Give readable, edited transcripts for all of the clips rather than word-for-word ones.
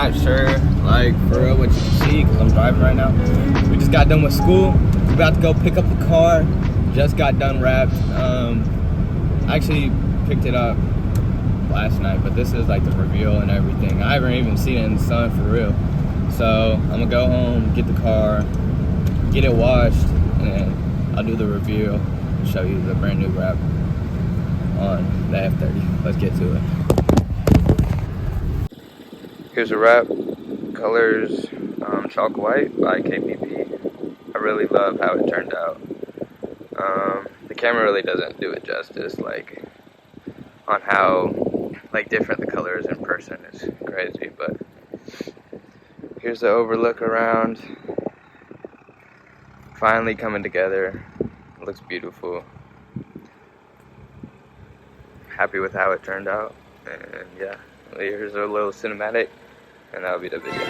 not sure, like, for real what you can see, because I'm driving right now. We just got done with school. We're about to go pick up the car. Just got done wrapped. I actually picked it up last night, but this is like the reveal and everything. I haven't even seen it in the sun for real. So I'm gonna go home, get the car, get it washed, and then I'll do the review, show you the brand new wrap on the F30. Let's get to it. Here's the wrap. Colors chalk white by KPP. I really love how it turned out. The camera really doesn't do it justice, like on how like different the colors in person is crazy. But here's the overlook around. Finally coming together. It looks beautiful. Happy with how it turned out, and yeah, here's a little cinematic, and that'll be the video.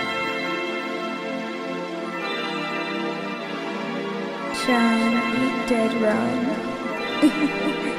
Sean, you dead wrong.